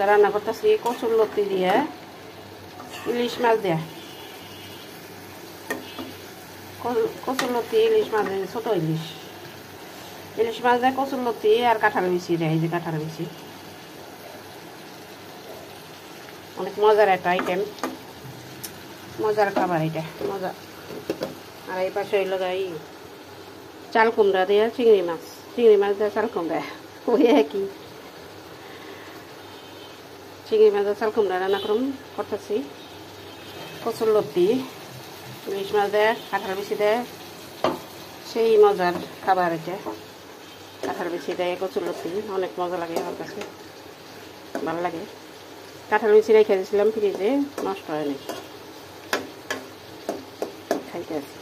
রান্না করতেছি কচুর লতি দিয়ে ইলিশ মাছ দেয়া কচুর লতি ইলিশ মাছ ছোট ইলিশ মাছ দেয় কচুর লতি আর কাঁঠাল বিচি দেয়। এই যে কাঁঠাল বিচি অনেক মজার একটা আইটেম, মজার খাবার এটা মজা। আর এই পাশে হইল এই চাল কুমড়া দিয়ে চিংড়ি মাছ দিয়ে চাল কুমড়া ওই একই চিংড়ি মাছ দিয়ে চাল কুমড়া রান্না করতেছি। কচুর লতি ইলিশ মাছ দেয় কাঁঠাল বিচি দেয়, সেই মজার খাবার এটা। কাঁঠাল বিচি দেয় কচুর লতি অনেক মজা লাগে, আমার কাছে ভালো লাগে। কাঁঠাল বিচি রেখে দিয়েছিলাম ফ্রিজে, নষ্ট হয়নি, খাইতে আছি।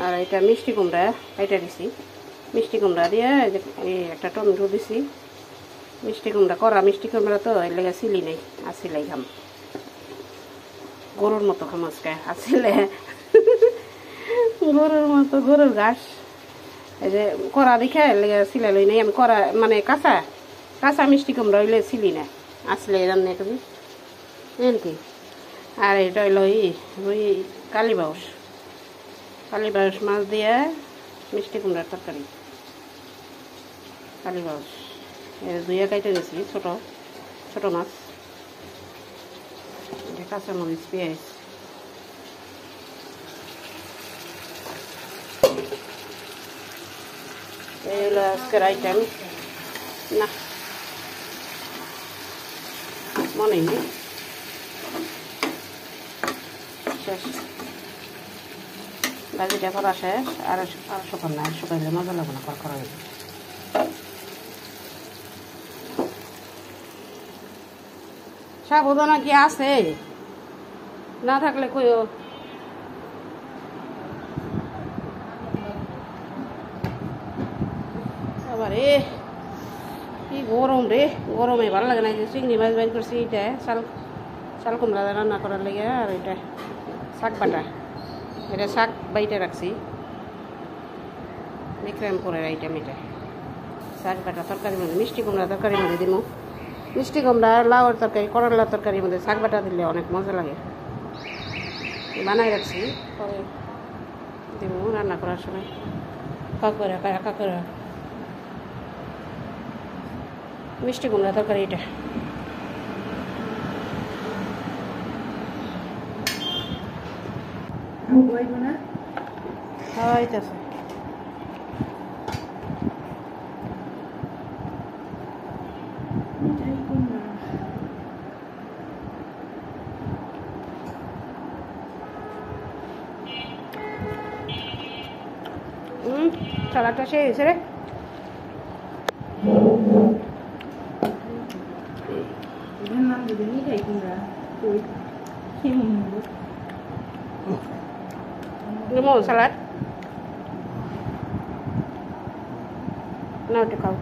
আর এটা মিষ্টি কুমড়া এটা দিছি, মিষ্টি কুমড়া দিয়ে এই একটা টমেটো দিছি। মিষ্টি কুমড়া করা মিষ্টি কুমড়া তো এর লেগে সিলি নেই, আসিলাই খাম, গরুর মতো খাম আজকে। আসিলে গরুর মতো, গরুর ঘাস এই যে করা দেখে এর লেগে সিলা লই নাই আমি। করা মানে কাঁচা মিষ্টি কুমড়া হইলে সিলি না, আসলে রান্না করি এমনি। আর এটা হইল ওই কালীবাউস মাছ দিয়ে মিষ্টি কুমড়ার তরকারি। কালীবাউস দুইয়া কাইটে নিয়েছি, ছোট ছোট মাছ। এটা কাঁচামরিচ পেঁয়াজ এই হলো আজকের আইটেম। না মনে নেই, শেষ ভাজিটা করা শেষ। আর শুকান না, শুকাইলে মজা লাগবে না, করা হয়ে যাবে। সাবধানা কি আছে, না থাকলে কইও। আবার কি গরম রে, গরমে ভালো লাগে না। যে চিংড়ি মাছ বাইর করছি, এটা চাল কুমড়া রান্না করার লেগে। আর এটা শাক বাটা, এটা শাক বাইটে রাখছি, বিক্রমপুরের আইটেম এটা। শাক বাটা তরকারির মধ্যে মিষ্টি কুমড়া তরকারির মধ্যে দিব। মিষ্টি কুমড়া লাউয়ের তরকারি, করলার তরকারির মধ্যে শাক বাটা দিলে অনেক মজা লাগে। বানাই রাখছি, পরে দিব রান্না করার সময়। কাকুরা মিষ্টি কুমড়া তরকারি এটা। হইতেছে সালাদটা সেই হয়েছে রে। সালাদ না ওটা খাও।